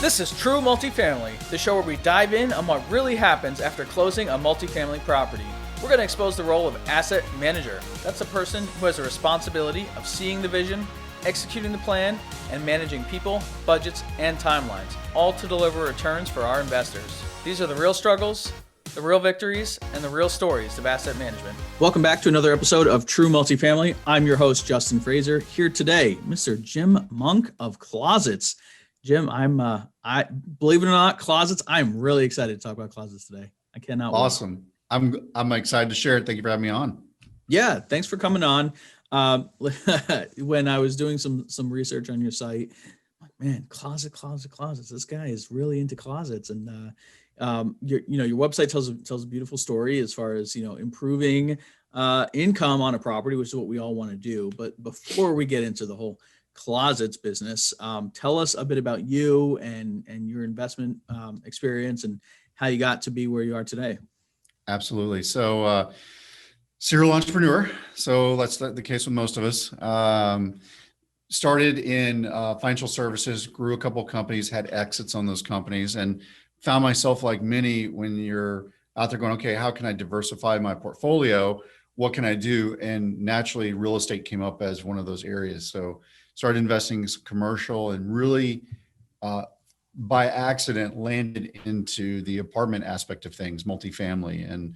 This is True Multifamily, the show where we dive in on what really happens after closing a multifamily property. We're going to expose the role of asset manager. That's the person who has the responsibility of seeing the vision, executing the plan, and managing people, budgets, and timelines, all to deliver returns for our investors. These are the real struggles, the real victories, and the real stories of asset management. Welcome back to another episode of True Multifamily. I'm your host, Justin Fraser. Here today, Mr. Jim Monk of CLOZZITS. Jim, I believe it or not, closets. I'm really excited to talk about closets today. I cannot wait. Awesome. I'm excited to share it. Thank you for having me on. Yeah, thanks for coming on. When I was doing some research on your site, I'm like, man, closets. This guy is really into closets, and your website tells a beautiful story as far as improving income on a property, which is what we all want to do. But before we get into the whole closets business, tell us a bit about you and your investment experience and how you got to be where you are today. Absolutely. So serial entrepreneur. So that's the case with most of us. Started in financial services, grew a couple of companies, had exits on those companies, and found myself like many when you're out there going, okay, how can I diversify my portfolio? What can I do? And naturally, real estate came up as one of those areas. So started investing in commercial and really by accident landed into the apartment aspect of things, multifamily. And,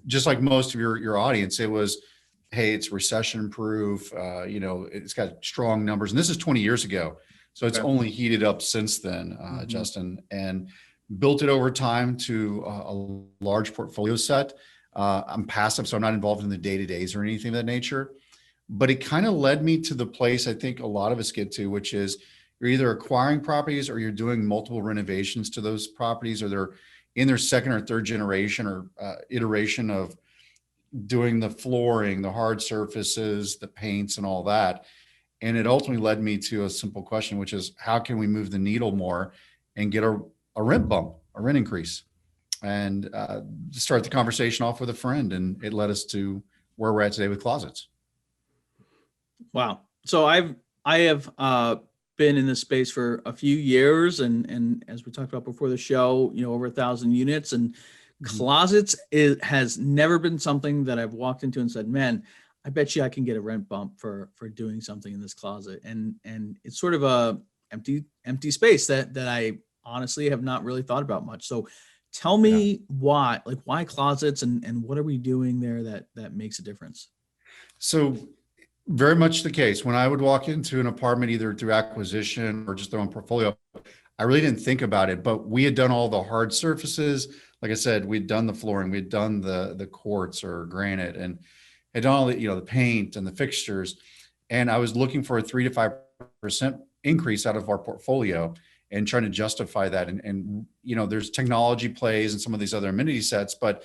just like most of your audience, it was, hey, it's recession proof, it's got strong numbers. And this is 20 years ago. So it's only heated up since then, Justin, and built it over time to a large portfolio set. I'm passive, so I'm not involved in the day-to-days or anything of that nature. But it kind of led me to the place I think a lot of us get to, which is you're either acquiring properties or you're doing multiple renovations to those properties, or they're in their second or third generation or iteration of doing the flooring, the hard surfaces, the paints, and all that. And it ultimately led me to a simple question, which is how can we move the needle more and get a rent bump, a rent increase? And start the conversation off with a friend. And it led us to where we're at today with closets. Wow. So I have been in this space for a few years, and as we talked about before the show, over 1,000 units, and closets has never been something that I've walked into and said, man, I bet you I can get a rent bump for doing something in this closet. And it's sort of a empty space that I honestly have not really thought about much. So tell me why closets, and what are we doing there that makes a difference? So very much the case. When I would walk into an apartment, either through acquisition or just their own portfolio, I really didn't think about it, but we had done all the hard surfaces. Like I said, we'd done the flooring, we'd done the quartz or granite, and had done all the, the paint and the fixtures. And I was looking for a 3 to 5% increase out of our portfolio and trying to justify that. And there's technology plays and some of these other amenity sets, but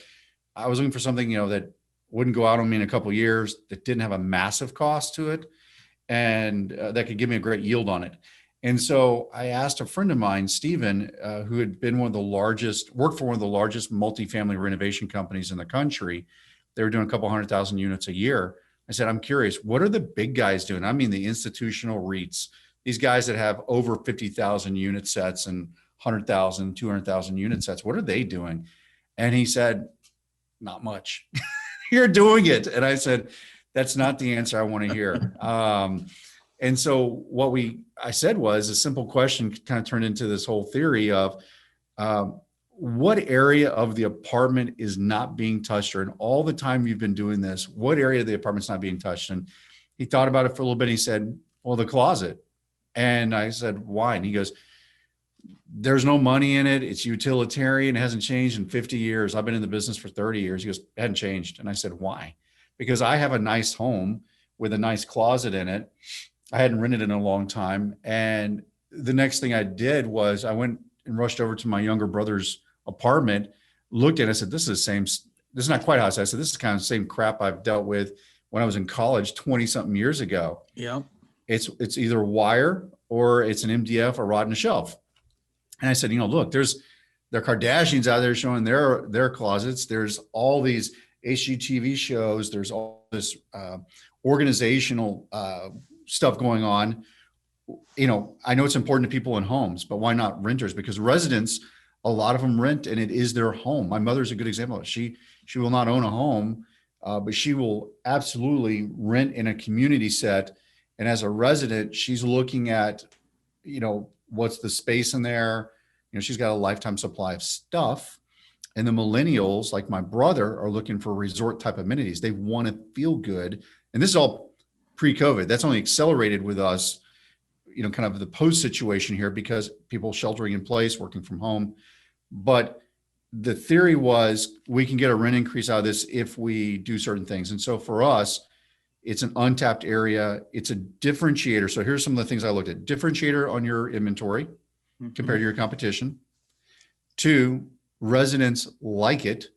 I was looking for something, that wouldn't go out on me in a couple of years, that didn't have a massive cost to it, and that could give me a great yield on it. And so I asked a friend of mine, Steven, who had been worked for one of the largest multifamily renovation companies in the country. They were doing a couple 100,000 units a year. I said, I'm curious, what are the big guys doing? I mean, the institutional REITs, these guys that have over 50,000 unit sets and 100,000, 200,000 unit sets, what are they doing? And he said, not much. You're doing it. And I said, that's not the answer I want to hear. And so what I said was a simple question kind of turned into this whole theory of what area of the apartment is not being touched, or in all the time you've been doing this, what area of the apartment's not being touched? And he thought about it for a little bit. He said, well, the closet. And I said, why? And he goes, there's no money in it. It's utilitarian. It hasn't changed in 50 years. I've been in the business for 30 years. He goes, it hadn't changed. And I said, why? Because I have a nice home with a nice closet in it. I hadn't rented in a long time. And the next thing I did was I went and rushed over to my younger brother's apartment, looked at it, I said, this is not quite how I said. I said, this is kind of the same crap I've dealt with when I was in college 20 something years ago. Yeah. It's either wire or it's an MDF or rod in a shelf. And I said, look, there are Kardashians out there showing their closets. There's all these HGTV shows. There's all this organizational stuff going on. I know it's important to people in homes, but why not renters? Because residents, a lot of them rent and it is their home. My mother's a good example of it. She will not own a home, but she will absolutely rent in a community set. And as a resident, she's looking at, what's the space in there? She's got a lifetime supply of stuff. And the millennials, like my brother, are looking for resort type amenities. They want to feel good. And this is all pre-COVID. That's only accelerated with us, kind of the post situation here because people sheltering in place, working from home. But the theory was we can get a rent increase out of this if we do certain things. And so for us, it's an untapped area. It's a differentiator. So here's some of the things I looked at. Differentiator on your inventory compared to your competition. 2, residents like it,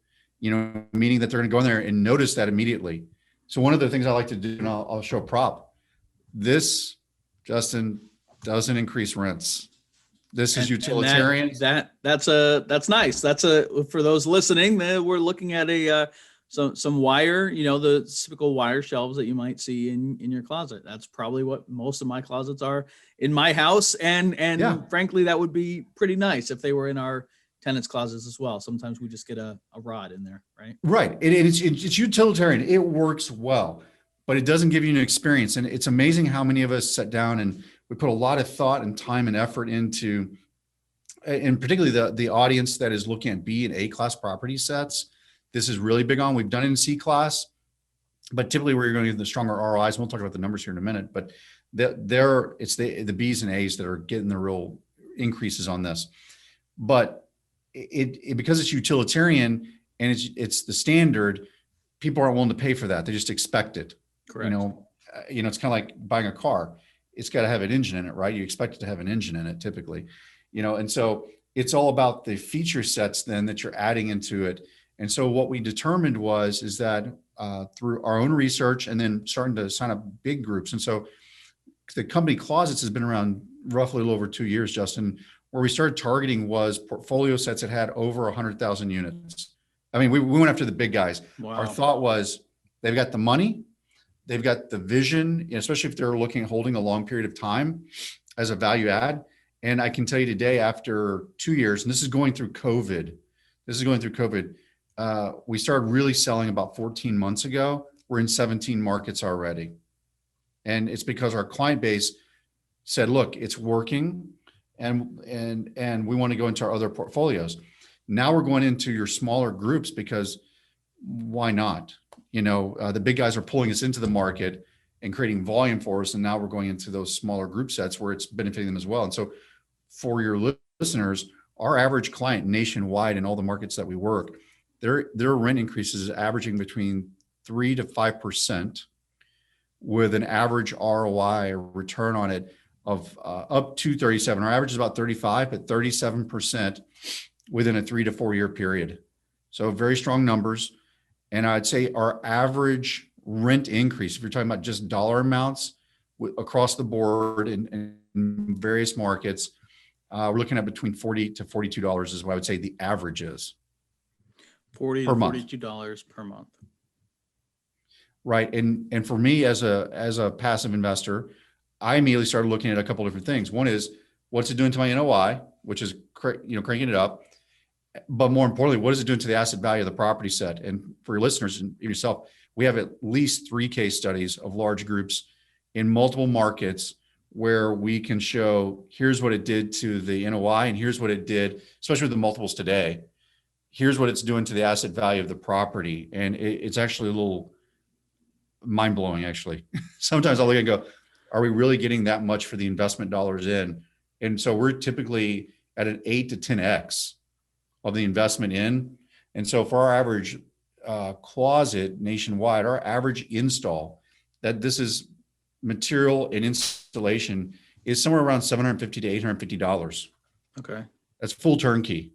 meaning that they're going to go in there and notice that immediately. So one of the things I like to do, and I'll show a prop. This, Justin, doesn't increase rents. This is utilitarian. That's nice. For those listening, we're looking at some wire, the typical wire shelves that you might see in your closet. That's probably what most of my closets are in my house. And frankly, that would be pretty nice if they were in our tenants' closets as well. Sometimes we just get a rod in there, right? Right. It's utilitarian. It works well, but it doesn't give you an experience. And it's amazing how many of us sit down and we put a lot of thought and time and effort into, and particularly the audience that is looking at B and A class property sets. This is really big on. We've done it in C class, but typically where you're going to get the stronger ROIs. And we'll talk about the numbers here in a minute, but it's the B's and A's that are getting the real increases on this. But it because it's utilitarian and it's the standard, people aren't willing to pay for that. They just expect it. Correct. It's kind of like buying a car. It's got to have an engine in it, right? You expect it to have an engine in it typically, and so it's all about the feature sets then that you're adding into it. And so what we determined is that through our own research and then starting to sign up big groups. And so the company Clozits has been around roughly a little over 2 years, Justin. Where we started targeting was portfolio sets that had over 100,000 units. I mean, we went after the big guys. Wow. Our thought was they've got the money, they've got the vision, especially if they're looking at holding a long period of time as a value add. And I can tell you today, after 2 years, and this is going through COVID, we started really selling about 14 months ago. We're in 17 markets already. And it's because our client base said, look, it's working. And we want to go into our other portfolios. Now we're going into your smaller groups because why not? The big guys are pulling us into the market and creating volume for us. And now we're going into those smaller group sets where it's benefiting them as well. And so for your listeners, our average client nationwide in all the markets that we work, their rent increases is averaging between 3 to 5% with an average ROI return on it of up to 37. Our average is about 35, but 37% within a 3 to 4 year period. So very strong numbers. And I'd say our average rent increase, if you're talking about just dollar amounts across the board in various markets, we're looking at between $40 to $42 is what I would say the average is. $40 to $42 per month. Right. And for me as a passive investor, I immediately started looking at a couple different things. One is, what's it doing to my NOI, which is cranking it up. But more importantly, what is it doing to the asset value of the property set? And for your listeners and yourself, we have at least 3 case studies of large groups in multiple markets where we can show here's what it did to the NOI and here's what it did, especially with the multiples today. Here's what it's doing to the asset value of the property. And it's actually a little mind blowing, actually. Sometimes I'll look and go, are we really getting that much for the investment dollars in? And so we're typically at an 8 to 10x of the investment in. And so for our average closet nationwide, our average install, that this is material and installation, is somewhere around $750 to $850. Okay. That's full turnkey.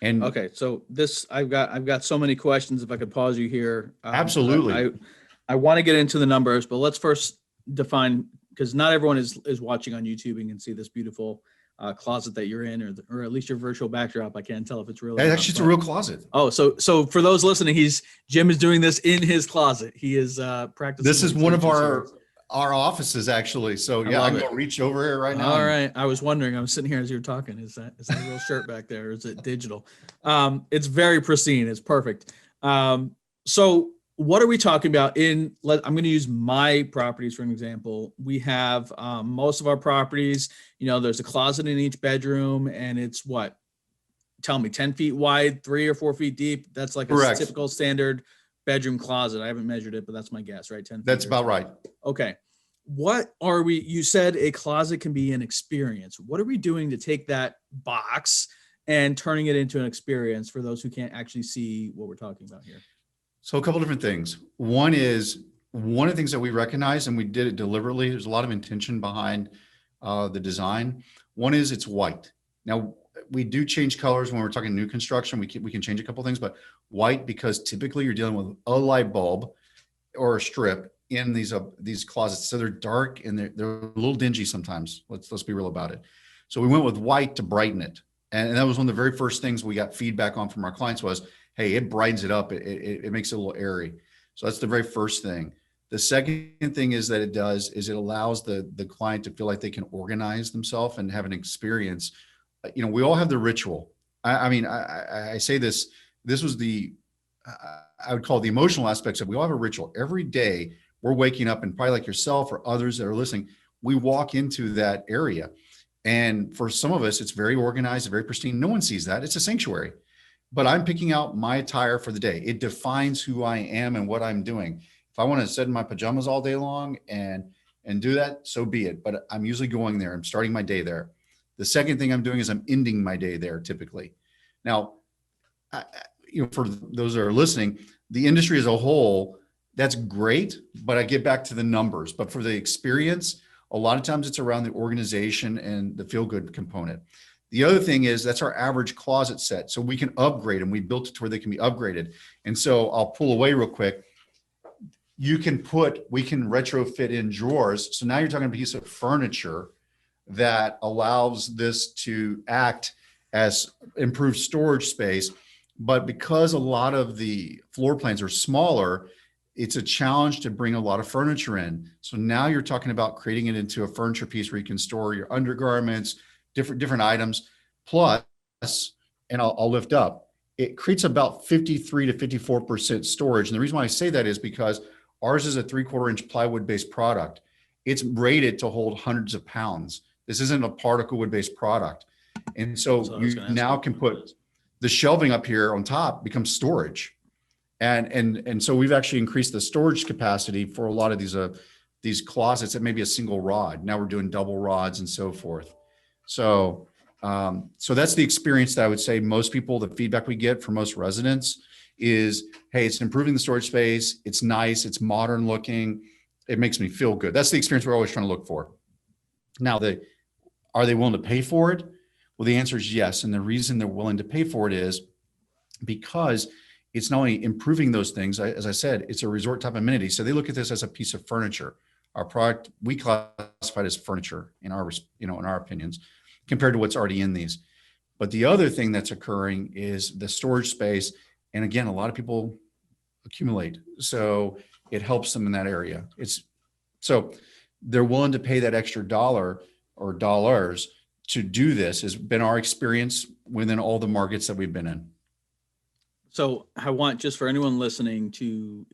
And okay, so this I've got so many questions. If I could pause you here, absolutely. I want to get into the numbers, but let's first define, because not everyone is watching on YouTube and can see this beautiful closet that you're in, or at least your virtual backdrop. I can't tell if it's really. Actually, it's a real closet. Oh, so for those listening, Jim is doing this in his closet. He is practicing. This is one of our. our offices actually. So yeah, I love can it. go reach over here right now. All right. I was wondering, I was sitting here as you were talking, is that a real shirt back there? Or is it digital? It's very pristine. It's perfect. So what are we talking about I'm going to use my properties for an example. We have most of our properties, there's a closet in each bedroom, and it's what? Tell me, 10 feet wide, 3 or 4 feet deep. That's like a Correct. typical standard bedroom closet. I haven't measured it, but that's my guess, right? 10 feet. That's about right. Okay. You said a closet can be an experience. What are we doing to take that box and turning it into an experience for those who can't actually see what we're talking about here? So a couple different things. One of the things that we recognize, and we did it deliberately. There's a lot of intention behind the design. One is it's white. Now we do change colors when we're talking new construction. We can change a couple things, but white, because typically you're dealing with a light bulb or a strip in these closets. So they're dark and they're a little dingy sometimes. Let's be real about it. So we went with white to brighten it. And that was one of the very first things we got feedback on from our clients was, hey, it brightens it up. It makes it a little airy. So that's the very first thing. The second thing is that it allows the client to feel like they can organize themselves and have an experience. We all have the ritual. I say this was I would call it the emotional aspects of, we all have a ritual. Every day we're waking up, and probably like yourself or others that are listening, we walk into that area. And for some of us, it's very organized, very pristine. No one sees that. It's a sanctuary. But I'm picking out my attire for the day. It defines who I am and what I'm doing. If I want to sit in my pajamas all day long and do that, so be it. But I'm usually going there. I'm starting my day there. The second thing I'm doing is I'm ending my day there typically. Now, for those that are listening, the industry as a whole, that's great, but I get back to the numbers. But for the experience, a lot of times it's around the organization and the feel-good component. The other thing is that's our average closet set. So we can upgrade them. We built it to where they can be upgraded. And so I'll pull away real quick. We can retrofit in drawers. So now you're talking a piece of furniture that allows this to act as improved storage space. But because a lot of the floor plans are smaller, it's a challenge to bring a lot of furniture in. So now you're talking about creating it into a furniture piece where you can store your undergarments, different items. Plus, and I'll lift up, it creates about 53 to 54% storage. And the reason why I say that is because ours is a 3/4 inch plywood based product. It's rated to hold hundreds of pounds. This isn't a particle wood based product. And so you now can put the shelving up here on top becomes storage. And so we've actually increased the storage capacity for a lot of these closets that may be a single rod. Now we're doing double rods and so forth. So that's the experience that I would say most people, the feedback we get from most residents is, hey, it's improving the storage space. It's nice. It's modern looking. It makes me feel good. That's the experience we're always trying to look for. Now, are they willing to pay for it? Well, the answer is yes. And the reason they're willing to pay for it is because it's not only improving those things, as I said, it's a resort type amenity. So they look at this as a piece of furniture. Our product, we classify it as furniture in our opinions, compared to what's already in these. But the other thing that's occurring is the storage space. And again, a lot of people accumulate. So it helps them in that area. So they're willing to pay that extra dollar or dollars to do this, has been our experience within all the markets that we've been in. So I want, just for anyone listening to,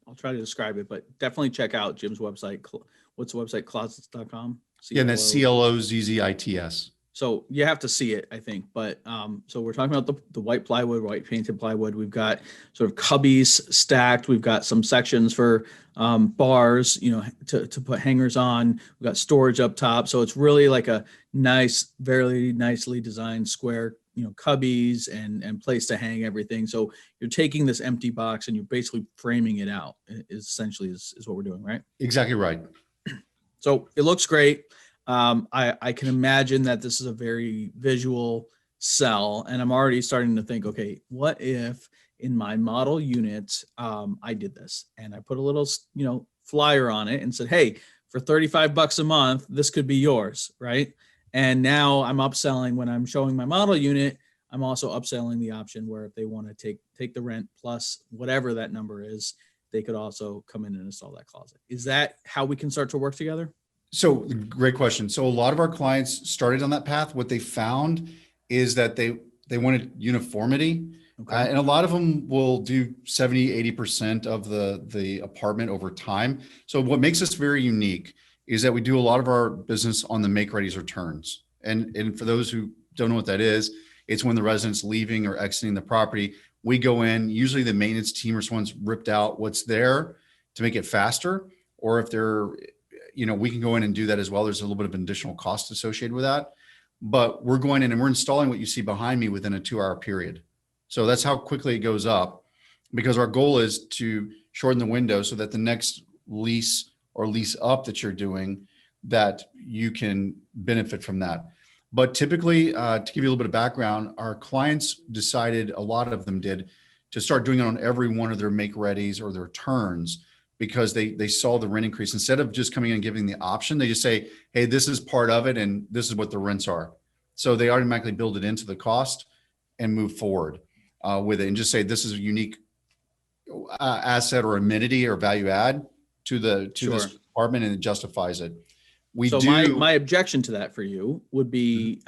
I'll try to describe it, but definitely check out Jim's website. What's the website? Clozzits.com? Yeah, and that's CLOZZITS. So you have to see it, I think. But so we're talking about the white plywood, white painted plywood. We've got sort of cubbies stacked. We've got some sections for bars, to put hangers on. We've got storage up top. So it's really like a nice, very nicely designed square, cubbies and place to hang everything. So you're taking this empty box and you're basically framing it out is essentially what we're doing, right? Exactly right. So it looks great. I can imagine that this is a very visual sell, and I'm already starting to think, okay, what if in my model unit, I did this and I put a little, flyer on it and said, hey, for $35 a month, this could be yours, right? And now I'm upselling when I'm showing my model unit. I'm also upselling the option where if they want to take the rent plus whatever that number is, they could also come in and install that closet. Is that how we can start to work together? So great question. So a lot of our clients started on that path. What they found is that they wanted uniformity. Okay. And a lot of them will do 70, 80% of the apartment over time. So what makes us very unique is that we do a lot of our business on the make readies or turns. And for those who don't know what that is, it's when the resident's leaving or exiting the property. We go in, usually the maintenance team or someone's ripped out what's there to make it faster. Or if they're, we can go in and do that as well. There's a little bit of an additional cost associated with that. But we're going in and we're installing what you see behind me within a 2-hour period. So that's how quickly it goes up, because our goal is to shorten the window so that the next lease or lease up that you're doing, that you can benefit from that. But typically, to give you a little bit of background, our clients decided, a lot of them did, to start doing it on every one of their make readies or their turns, because they saw the rent increase. Instead of just coming in and giving the option, they just say, hey, this is part of it and this is what the rents are. So they automatically build it into the cost and move forward with it, and just say this is a unique asset or amenity or value add to this apartment, and it justifies it. My objection to that for you would be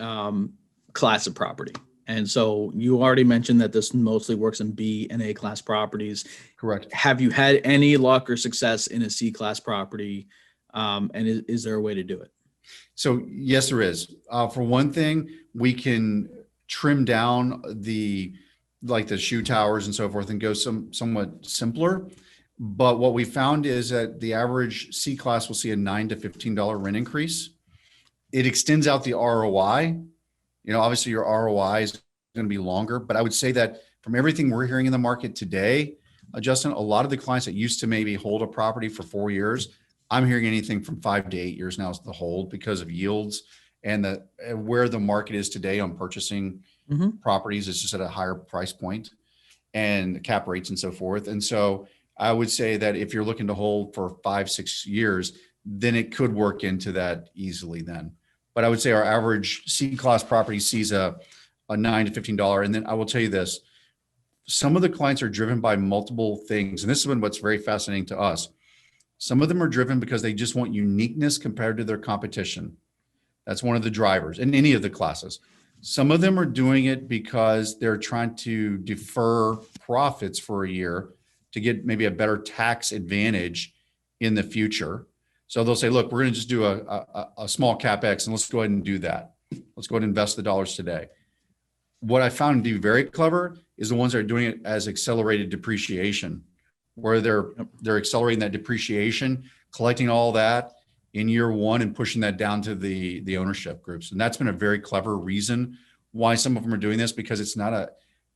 class of property. And so you already mentioned that this mostly works in B and A class properties. Correct. Have you had any luck or success in a C class property? And is there a way to do it? So yes, there is. For one thing, we can trim down the shoe towers and so forth and go somewhat simpler. But what we found is that the average C class will see a $9 to $15 rent increase. It extends out the ROI. Obviously your ROI is going to be longer, but I would say that from everything we're hearing in the market today, Justin, a lot of the clients that used to maybe hold a property for 4 years, I'm hearing anything from 5 to 8 years now is the hold, because of yields and where the market is today on purchasing properties is just at a higher price point, and cap rates and so forth. And so I would say that if you're looking to hold for 5, 6 years, then it could work into that easily then. But I would say our average C class property sees a $9 to $15. And then I will tell you this, some of the clients are driven by multiple things. And this is what's very fascinating to us. Some of them are driven because they just want uniqueness compared to their competition. That's one of the drivers in any of the classes. Some of them are doing it because they're trying to defer profits for a year to get maybe a better tax advantage in the future. So they'll say, look, we're going to just do a small CapEx and let's go ahead and do that. Let's go ahead and invest the dollars today. What I found to be very clever is the ones that are doing it as accelerated depreciation, where they're accelerating that depreciation, collecting all that in year one and pushing that down to the ownership groups. And that's been a very clever reason why some of them are doing this, because it's not a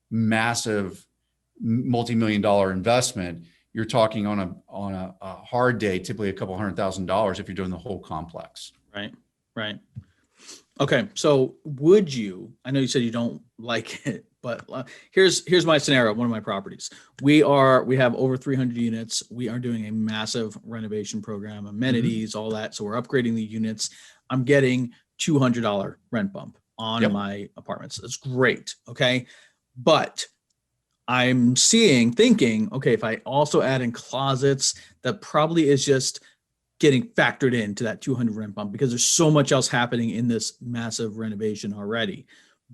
massive multi-million-dollar investment. You're talking on a hard day, typically a couple $100,000 if you're doing the whole complex. Right. Okay. So would you, I know you said you don't like it, but here's my scenario. One of my properties, we have over 300 units. We are doing a massive renovation program, amenities, all that. So we're upgrading the units. I'm getting $200 rent bump on my apartments. That's great. Okay. But I'm thinking, okay, if I also add in closets, that probably is just getting factored into that 200 rent bump, because there's so much else happening in this massive renovation already.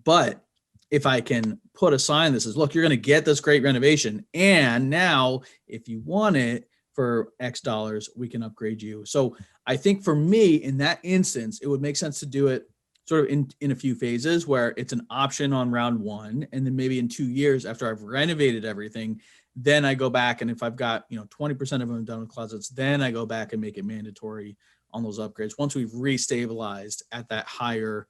But if I can put a sign that says, look, you're going to get this great renovation, and now if you want it for X dollars, we can upgrade you. So I think for me, in that instance, it would make sense to do it sort of in a few phases, where it's an option on round one, and then maybe in 2 years after I've renovated everything, then I go back, and if I've got 20% of them done with closets, then I go back and make it mandatory on those upgrades once we've restabilized at that higher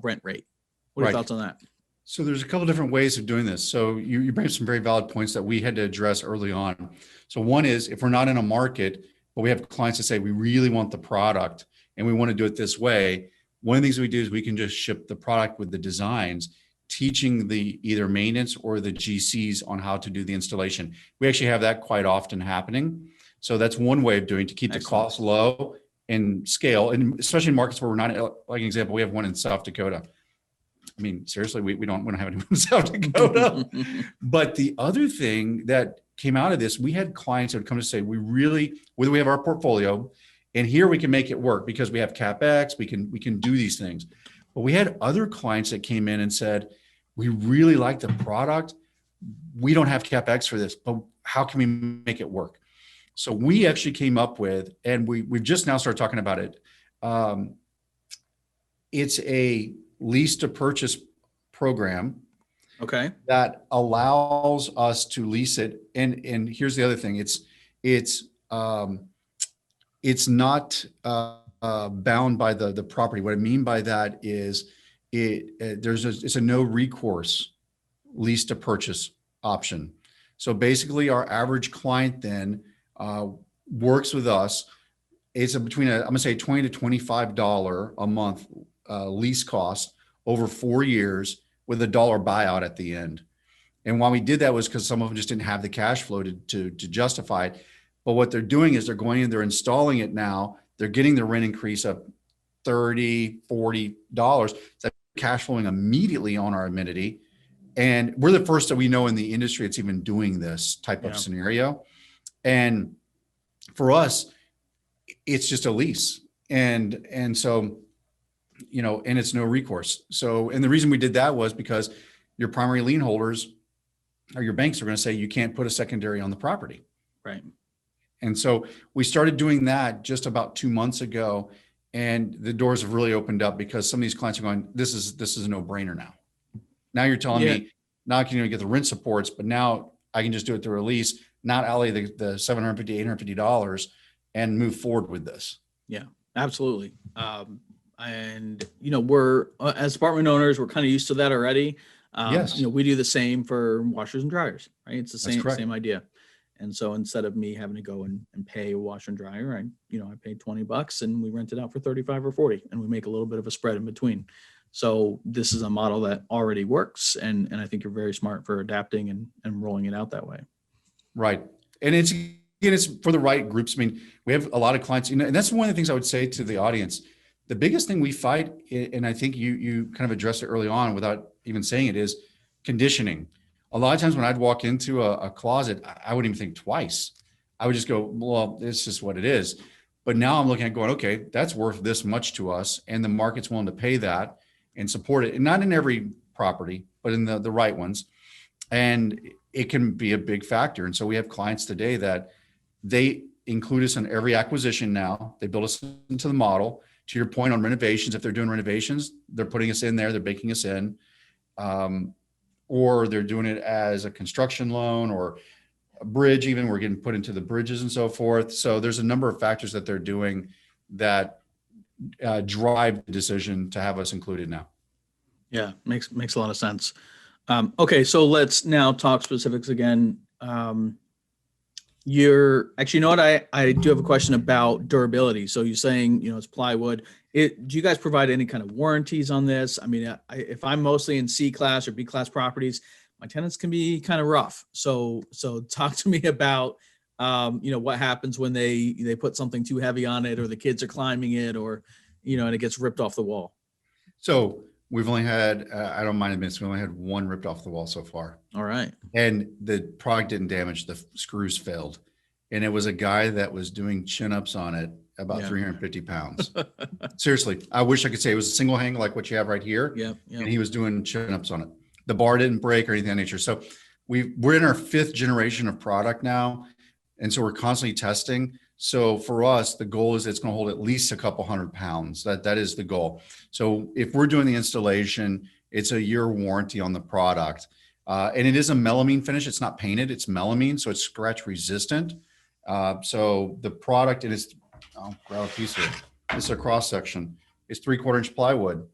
rent rate. What are your thoughts on that? So there's a couple different ways of doing this. So you bring up some very valid points that we had to address early on. So one is, if we're not in a market, but we have clients that say we really want the product and we want to do it this way, one of the things we do is we can just ship the product with the designs, teaching the either maintenance or the GCs on how to do the installation. We actually have that quite often happening. So that's one way of doing to keep the costs low and scale, and especially in markets where we're not, like an example, we have one in South Dakota. I mean, seriously, we don't want to have anyone in South Dakota. But the other thing that came out of this, we had clients that would come to say, whether we have our portfolio and here we can make it work because we have CapEx, we can do these things. But we had other clients that came in and said, we really like the product. We don't have CapEx for this, but how can we make it work? So we actually came up with, and we've just now started talking about it. It's a lease to purchase program. Okay. That allows us to lease it. And here's the other thing. It's not bound by the property. What I mean by that is it's a no recourse lease to purchase option. So basically our average client then works with us. It's between I'm gonna say $20 to $25 a month lease cost over 4 years with a dollar buyout at the end. And why we did that was because some of them just didn't have the cash flow to justify it. But what they're doing is they're going in, they're installing it now. They're getting the rent increase of $30, $40. That's cash flowing immediately on our amenity. And we're the first that we know in the industry that's even doing this type of scenario. And for us, it's just a lease. And so, and it's no recourse. So, and the reason we did that was because your primary lien holders or your banks are going to say you can't put a secondary on the property. Right. And so we started doing that just about 2 months ago, and the doors have really opened up because some of these clients are going, this is a no brainer now. Now you're telling me now I can even get the rent supports, but now I can just do it through a lease, not outlay the $750, $850 and move forward with this. Yeah, absolutely. And we're as apartment owners, we're kind of used to that already. Yes. We do the same for washers and dryers, right? It's the That's same idea. And so instead of me having to go and pay a washer and dryer, I paid $20 and we rent it out for 35 or 40 and we make a little bit of a spread in between. So this is a model that already works. And I think you're very smart for adapting and rolling it out that way. Right. And it's for the right groups. I mean, we have a lot of clients, and that's one of the things I would say to the audience. The biggest thing we fight, and I think you kind of addressed it early on without even saying it, is conditioning. A lot of times when I'd walk into a closet, I wouldn't even think twice. I would just go, well, it's just what it is. But now I'm looking at going, okay, that's worth this much to us. And the market's willing to pay that and support it. And not in every property, but in the right ones. And it can be a big factor. And so we have clients today that they include us in every acquisition now. They build us into the model. To your point on renovations, if they're doing renovations, they're putting us in there, they're baking us in. Or they're doing it as a construction loan or a bridge, even we're getting put into the bridges and so forth. So there's a number of factors that they're doing that drive the decision to have us included now. Yeah, makes a lot of sense. Okay, so let's now talk specifics again. You're actually, I do have a question about durability. So you're saying, it's plywood. Do you guys provide any kind of warranties on this? I mean, if I'm mostly in C class or B class properties, my tenants can be kind of rough. So talk to me about, what happens when they put something too heavy on it, or the kids are climbing it, or, and it gets ripped off the wall. So we've only had, I don't mind admitting, we only had one ripped off the wall so far. All right. And the product didn't damage, the screws failed. And it was a guy that was doing chin-ups on it, about 350 pounds. Seriously, I wish I could say it was a single hang like what you have right here. Yeah. And he was doing chin-ups on it. The bar didn't break or anything of that nature. So we're in our 5th generation of product now. And so we're constantly testing. So for us, the goal is it's going to hold at least a couple 100 pounds. That is the goal. So if we're doing the installation, it's a year warranty on the product. And it is a melamine finish. It's not painted, it's melamine. So it's scratch resistant. So the product, I'll grab a piece of it. This is a cross section. It's 3/4 inch plywood.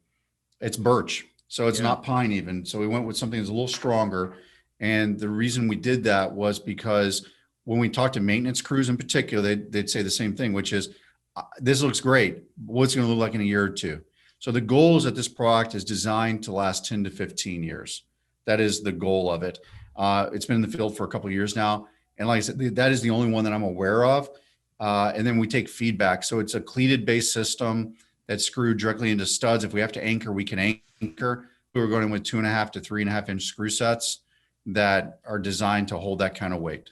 It's birch. So it's not pine even. So we went with something that's a little stronger. And the reason we did that was because when we talked to maintenance crews in particular, they'd say the same thing, which is, this looks great. What's it going to look like in a year or two? So the goal is that this product is designed to last 10 to 15 years. That is the goal of it. It's been in the field for a couple of years now. And like I said, that is the only one that I'm aware of. And then we take feedback. So it's a cleated base system that's screwed directly into studs. If we have to anchor, we can anchor. We're going with 2.5 to 3.5 inch screw sets that are designed to hold that kind of weight.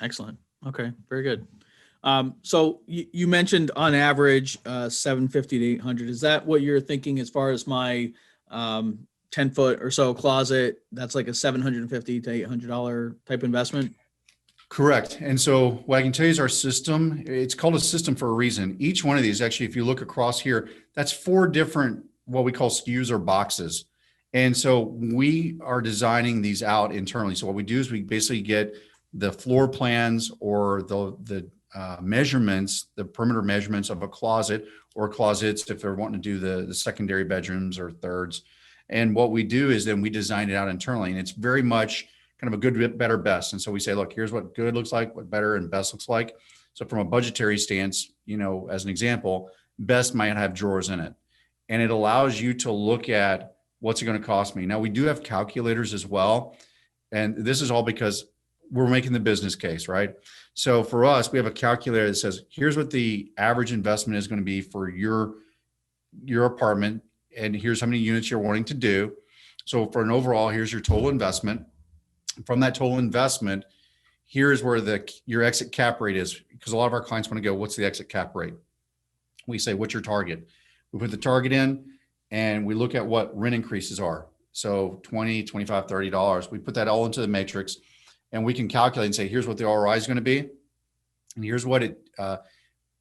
Excellent. Okay, very good. So you mentioned on average 750 to 800. Is that what you're thinking as far as my 10-foot or so closet? That's like a $750 to $800 type investment. Correct. And so what I can tell you is our system, it's called a system for a reason. Each one of these, actually, if you look across here, that's 4 different, what we call SKUs or boxes. And so we are designing these out internally. So what we do is we basically get the floor plans or the measurements, the perimeter measurements of a closet or closets, if they're wanting to do the secondary bedrooms or thirds. And what we do is then we design it out internally. And it's very much kind of a good, better, best. And so we say, look, here's what good looks like, what better and best looks like. So from a budgetary stance, as an example, best might have drawers in it. And it allows you to look at what's it going to cost me. Now, we do have calculators as well. And this is all because we're making the business case, right? So for us, we have a calculator that says, here's what the average investment is going to be for your apartment. And here's how many units you're wanting to do. So for an overall, here's your total investment. From that total investment, here's where your exit cap rate is, because a lot of our clients want to go, what's the exit cap rate? We say, what's your target? We put the target in and we look at what rent increases are. So $20, $25, $30. We put that all into the matrix and we can calculate and say, here's what the ROI is going to be. And here's what it,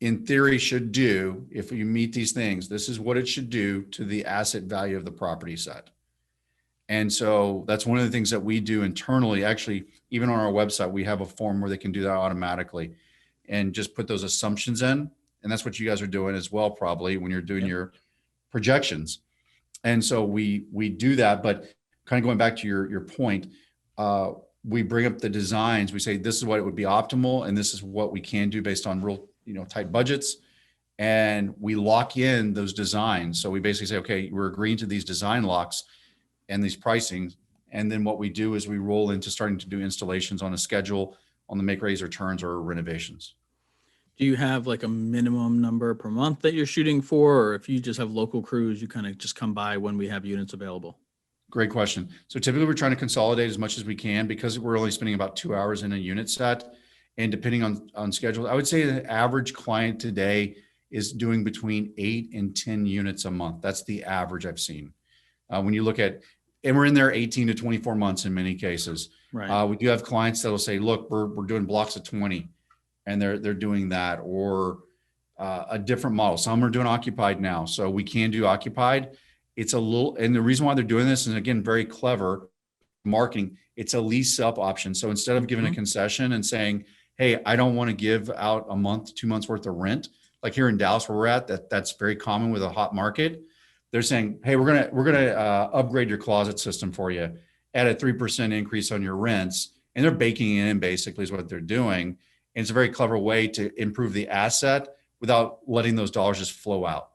in theory, should do. If you meet these things, this is what it should do to the asset value of the property set. And so that's one of the things that we do internally. Actually, even on our website, we have a form where they can do that automatically and just put those assumptions in. And that's what you guys are doing as well, probably when you're doing your projections. And so we do that, but kind of going back to your point, we bring up the designs. We say, this is what it would be optimal. And this is what we can do based on real, tight budgets. And we lock in those designs. So we basically say, okay, we're agreeing to these design locks and these pricings. And then what we do is we roll into starting to do installations on a schedule on the make, raise, or turns or renovations. Do you have like a minimum number per month that you're shooting for? Or if you just have local crews, you kind of just come by when we have units available? Great question. So typically we're trying to consolidate as much as we can because we're only spending about 2 hours in a unit set. And depending on schedule, I would say the average client today is doing between 8 and 10 units a month. That's the average I've seen. When you look at, and we're in there 18 to 24 months in many cases. Right. We do have clients that will say, look, we're doing blocks of 20 and they're doing that, or a different model. Some are doing occupied now. So we can do occupied. It's a little, and the reason why they're doing this is, again, very clever marketing. It's a lease up option. So instead of giving a concession and saying, hey, I don't want to give out a month, 2 months worth of rent, like here in Dallas where we're at, that's very common with a hot market. They're saying, hey, we're gonna upgrade your closet system for you, add a 3% increase on your rents, and they're baking it in basically is what they're doing. And it's a very clever way to improve the asset without letting those dollars just flow out.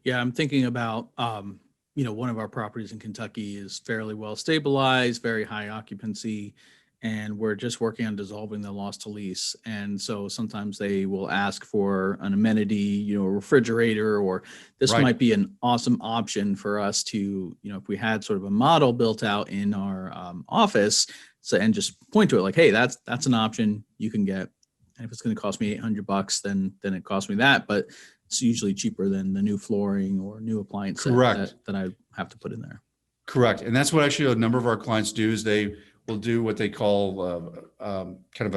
Yeah, I'm thinking about, one of our properties in Kentucky is fairly well stabilized, very high occupancy, and we're just working on dissolving the loss to lease. And so sometimes they will ask for an amenity, a refrigerator, or this Right. might be an awesome option for us to, if we had sort of a model built out in our office, so, and just point to it like, hey, that's an option you can get. And if it's going to cost me $800, then it costs me that. But it's usually cheaper than the new flooring or new appliance set that I have to put in there. Correct. And that's what actually a number of our clients do is they will do what they call kind of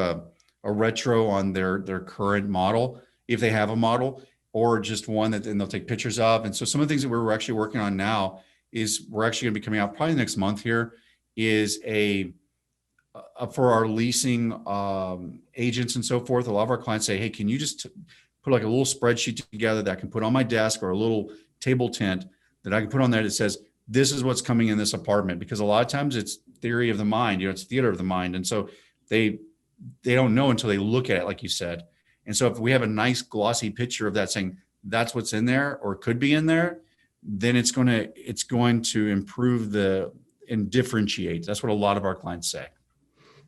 a retro on their current model, if they have a model, or just one that then they'll take pictures of. And so some of the things that we're actually working on now is we're actually going to be coming out probably next month here is for our leasing agents and so forth. A lot of our clients say, hey, can you just put like a little spreadsheet together that I can put on my desk or a little table tent that I can put on there that says, this is what's coming in this apartment, because a lot of times it's theory of the mind, it's theater of the mind. And so they don't know until they look at it, like you said. And so if we have a nice glossy picture of that saying that's what's in there or could be in there, then it's going to improve and differentiate. That's what a lot of our clients say.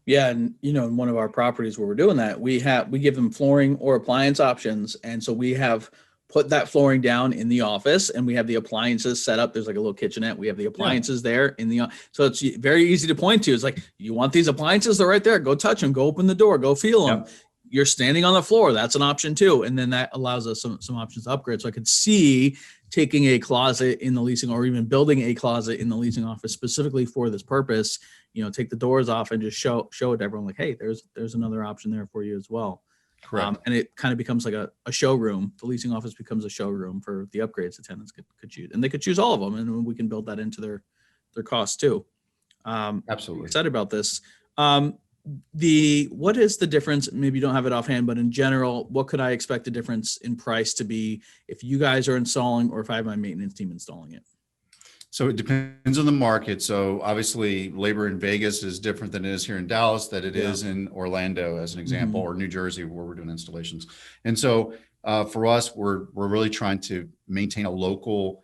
Yeah. And, in one of our properties where we're doing that, we give them flooring or appliance options. And so we have put that flooring down in the office, and we have the appliances set up. There's like a little kitchenette. We have the appliances there in the, so it's very easy to point to. It's like, you want these appliances? They're right there. Go touch them, go open the door, go feel them. You're standing on the floor. That's an option too. And then that allows us some options to upgrade. So I could see taking a closet in the leasing, or even building a closet in the leasing office specifically for this purpose, take the doors off and just show it to everyone like, hey, there's another option there for you as well. Correct. And it kind of becomes like a showroom. The leasing office becomes a showroom for the upgrades the tenants could choose, and they could choose all of them, and we can build that into their costs too. Absolutely excited about this. What is the difference? Maybe you don't have it offhand, but in general, what could I expect the difference in price to be if you guys are installing, or if I have my maintenance team installing it? So it depends on the market. So obviously labor in Vegas is different than it is here in Dallas, that it is in Orlando, as an example, or New Jersey, where we're doing installations. And so for us, we're really trying to maintain a local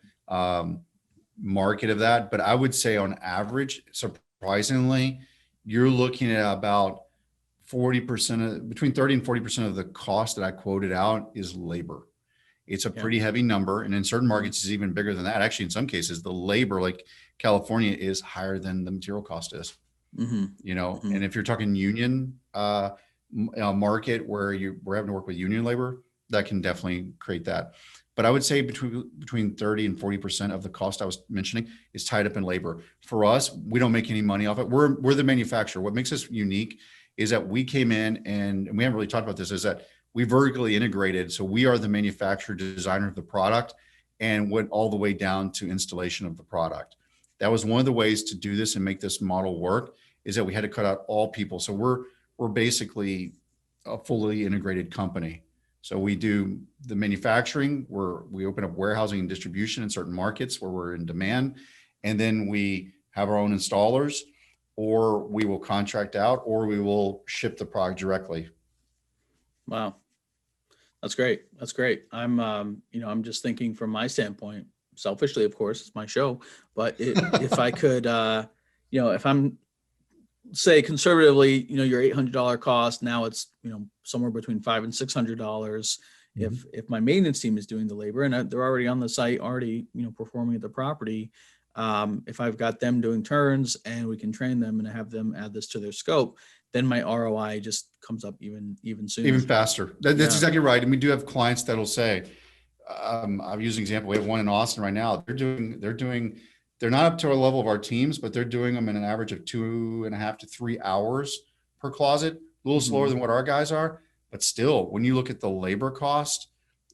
market of that. But I would say on average, surprisingly, you're looking at about 40%, between 30 and 40% of the cost that I quoted out is labor. It's a pretty heavy number. And in certain markets, it's even bigger than that. Actually, in some cases, the labor, like California, is higher than the material cost is. And if you're talking union market where we're having to work with union labor, that can definitely create that. But I would say between 30 and 40% of the cost I was mentioning is tied up in labor. For us, we don't make any money off it. We're the manufacturer. What makes us unique is that we came in, and we haven't really talked about this, is that we vertically integrated. So we are the manufacturer, designer of the product, and went all the way down to installation of the product. That was one of the ways to do this and make this model work, is that we had to cut out all people. So we're basically a fully integrated company. So we do the manufacturing, we open up warehousing and distribution in certain markets where we're in demand. And then we have our own installers, or we will contract out, or we will ship the product directly. Wow. That's great. That's great. I'm just thinking from my standpoint, selfishly, of course, it's my show, but if I could, if I'm, say conservatively, your $800 cost, now it's, somewhere between $500 and $600. If my maintenance team is doing the labor and they're already on the site, already, performing at the property, if I've got them doing turns and we can train them and have them add this to their scope, then my ROI just comes up even sooner. Even faster. That's exactly right. And we do have clients that'll say, I've used an example. We have one in Austin right now. They're not up to a level of our teams, but they're doing them in an average of 2.5 to 3 hours per closet, a little slower than what our guys are. But still, when you look at the labor cost,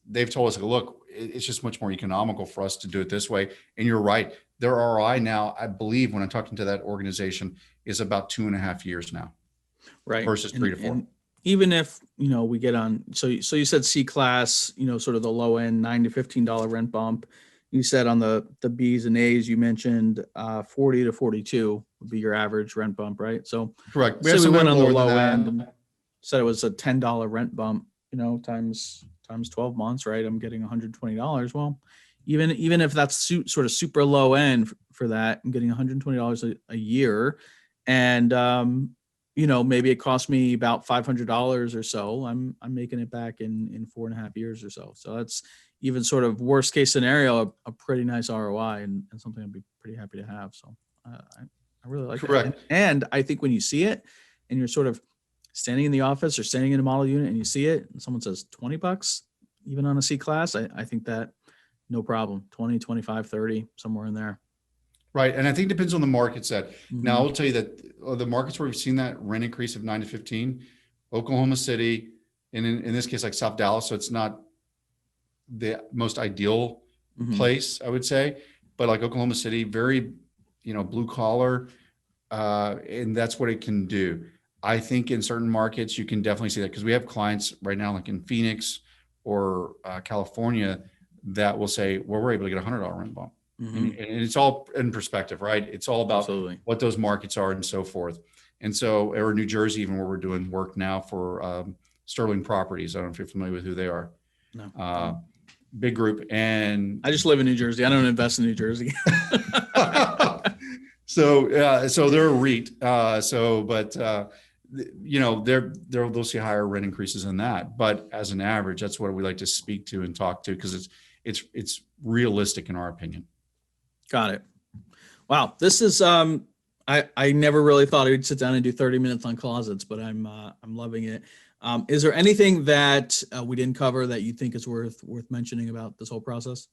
they've told us, look, it's just much more economical for us to do it this way. And you're right. Their ROI now, I believe, when I'm talking to that organization, is about 2.5 years now. Right. Versus 3 to 4. And even if, we get on, so you said C-class, sort of the low end, $9 to $15 rent bump. You said on the B's and A's, you mentioned 40 to 42 would be your average rent bump, right? So correct. We went on the low end and said it was a $10 rent bump, times 12 months, right? I'm getting $120. Well, even if that's sort of super low end for that, I'm getting $120 a year. And, maybe it cost me about $500 or so. I'm making it back in 4.5 years or so. So that's even sort of worst case scenario, a pretty nice ROI and something I'd be pretty happy to have. So I really like Correct. that. And I think when you see it and you're sort of standing in the office or standing in a model unit and you see it and someone says $20, even on a C-class, I think that no problem, 20, 25, 30, somewhere in there. Right. And I think it depends on the market set. Now, I'll tell you that the markets where we've seen that rent increase of 9 to 15, Oklahoma City, and in this case, like South Dallas. So it's not the most ideal place, I would say, but like Oklahoma City, very, blue collar, and that's what it can do. I think in certain markets, you can definitely see that, because we have clients right now, like in Phoenix or California, that will say, well, we're able to get $100 rent bump. And it's all in perspective, right? It's all about what those markets are and so forth. And so, or New Jersey, even where we're doing work now for Sterling Properties. I don't know if you're familiar with who they are. No. Big group. And I just live in New Jersey. I don't invest in New Jersey. so they're a REIT. they'll see higher rent increases than that. But as an average, that's what we like to speak to and talk to, because it's realistic in our opinion. Got it. Wow. This is, I never really thought I would sit down and do 30 minutes on closets, but I'm loving it. Is there anything that we didn't cover that you think is worth mentioning about this whole process?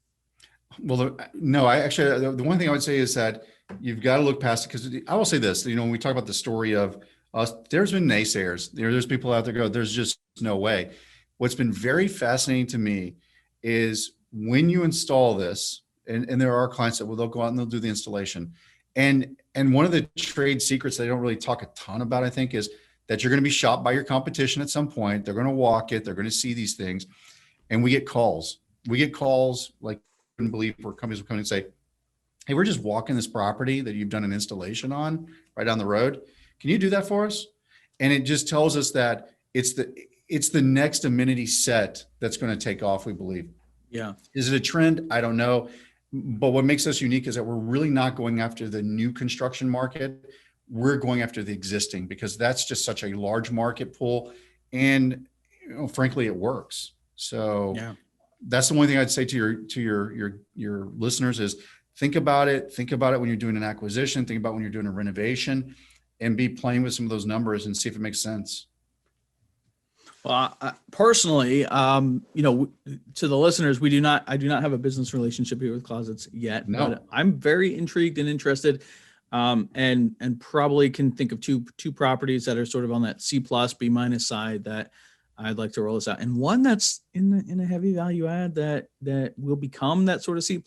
Well, no, the one thing I would say is that you've got to look past it, because I will say this, when we talk about the story of us, there's been naysayers. There's people out there go, there's just no way. What's been very fascinating to me is when you install this, and there are clients that they'll go out and they'll do the installation. And one of the trade secrets they don't really talk a ton about, I think, is that you're going to be shopped by your competition at some point. They're going to walk it. They're going to see these things. And we get calls. Like, I couldn't believe, where companies will come and say, hey, we're just walking this property that you've done an installation on right down the road. Can you do that for us? And it just tells us that it's the next amenity set that's going to take off, we believe. Yeah. Is it a trend? I don't know. But what makes us unique is that we're really not going after the new construction market. We're going after the existing, because that's just such a large market pool. And frankly, it works. So yeah, that's the only thing I'd say to your listeners is think about it. Think about it when you're doing an acquisition, think about when you're doing a renovation, and be playing with some of those numbers and see if it makes sense. Well, personally, to the listeners, I do not have a business relationship here with Clozits yet. No. But I'm very intrigued and interested, and probably can think of two properties that are sort of on that C+, B- side that I'd like to roll this out, and one that's in a heavy value add that will become that sort of C+.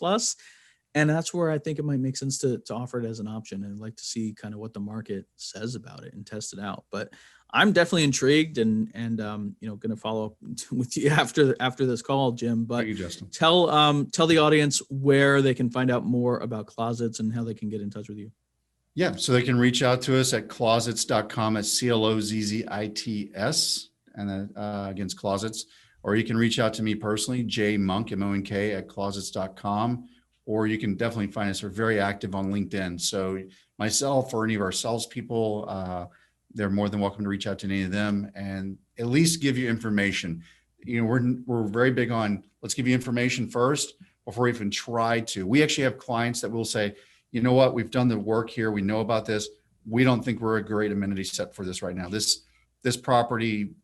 And that's where I think it might make sense to offer it as an option, and I'd like to see kind of what the market says about it and test it out. But I'm definitely intrigued and going to follow up with you after this call, Jim. But Thank you, Justin. tell the audience where they can find out more about Clozits and how they can get in touch with you. Yeah, so they can reach out to us at clozzits.com, at CLOZZITS, and then against Clozits, or you can reach out to me personally, Monk, MONK, at clozzits.com, or you can definitely find us. We're very active on LinkedIn. So myself or any of our salespeople, they're more than welcome to reach out to any of them and at least give you information. We're very big on, let's give you information first before we even try to. We actually have clients that will say, you know what, we've done the work here. We know about this. We don't think we're a great amenity set for this right now. This property,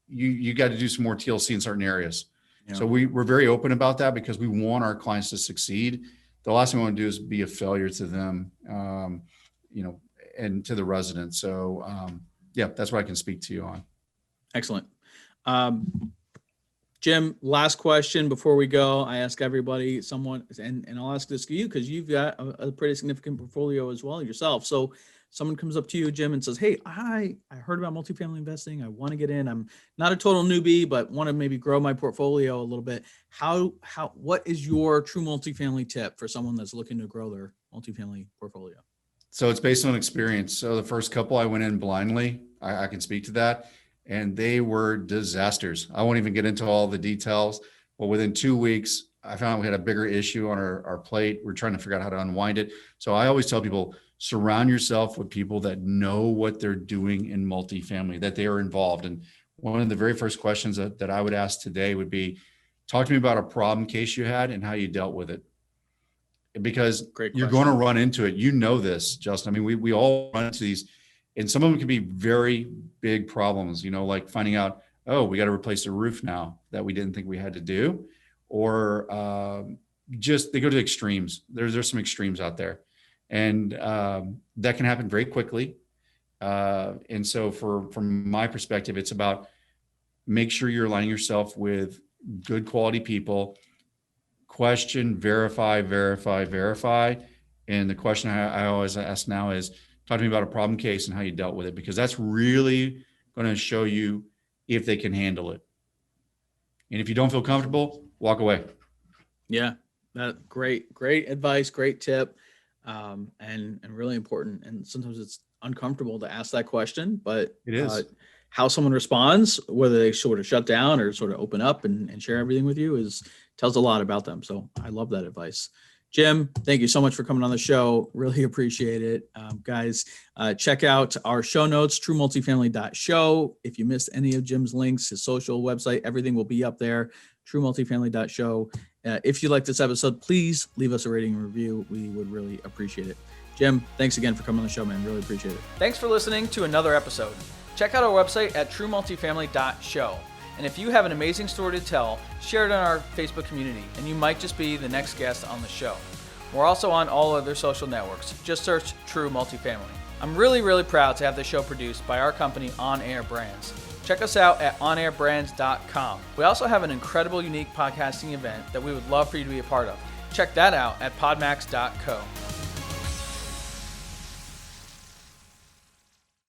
you got to do some more TLC in certain areas. Yeah. So we're very open about that, because we want our clients to succeed. The last thing we want to do is be a failure to them, and to the residents. So yeah, that's what I can speak to you on. Excellent. Jim, last question before we go. I ask everybody, and I'll ask this to you because you've got a pretty significant portfolio as well yourself. So someone comes up to you, Jim, and says, hey, I heard about multifamily investing. I want to get in. I'm not a total newbie, but want to maybe grow my portfolio a little bit. What is your true multifamily tip for someone that's looking to grow their multifamily portfolio? So it's based on experience. So the first couple I went in blindly. I can speak to that. And they were disasters. I won't even get into all the details. But within 2 weeks, I found out we had a bigger issue on our plate. We're trying to figure out how to unwind it. So I always tell people, surround yourself with people that know what they're doing in multifamily, that they are involved. And one of the very first questions that I would ask today would be, talk to me about a problem case you had and how you dealt with it. Because you're going to run into it. You know this, Justin. I mean, we all run into these, and some of them can be very big problems, like finding out, oh, we got to replace the roof now that we didn't think we had to do, or just they go to extremes. There's some extremes out there, and that can happen very quickly. And so from my perspective, it's about make sure you're aligning yourself with good quality people. Question, verify. And the question I always ask now is, talk to me about a problem case and how you dealt with it, because that's really going to show you if they can handle it. And if you don't feel comfortable, walk away. Yeah, that great advice, great tip, and really important. And sometimes it's uncomfortable to ask that question, but it is. How someone responds, whether they sort of shut down or sort of open up and share everything with you, tells a lot about them. So I love that advice. Jim, thank you so much for coming on the show. Really appreciate it. Guys, check out our show notes, truemultifamily.show. If you missed any of Jim's links, his social website, everything will be up there, truemultifamily.show. If you like this episode, please leave us a rating and review. We would really appreciate it. Jim, thanks again for coming on the show, man. Really appreciate it. Thanks for listening to another episode. Check out our website at truemultifamily.show. And if you have an amazing story to tell, share it on our Facebook community, and you might just be the next guest on the show. We're also on all other social networks. Just search True Multifamily. I'm really proud to have the show produced by our company, On Air Brands. Check us out at onairbrands.com. We also have an incredible, unique podcasting event that we would love for you to be a part of. Check that out at podmax.co.